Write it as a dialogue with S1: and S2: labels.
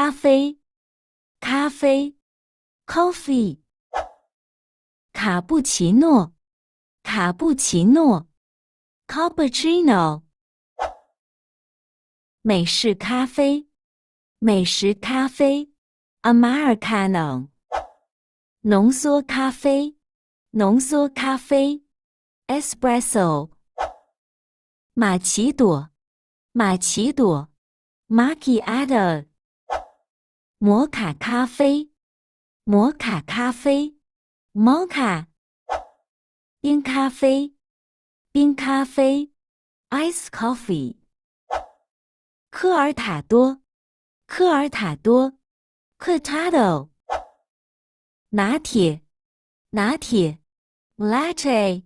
S1: 咖啡，咖啡 ，coffee。卡布奇诺，卡布奇诺 ，cappuccino。美式咖啡，美式咖啡 ，Americano。浓缩咖啡，浓缩咖啡 ，Espresso。玛奇朵，玛奇朵 ，Macchiato。摩卡咖啡，摩卡咖啡 ，Mocha。冰咖啡，冰咖啡 ，Ice Coffee。科尔塔多，科尔塔多 ，Cortado。拿铁，拿铁 ，Latte。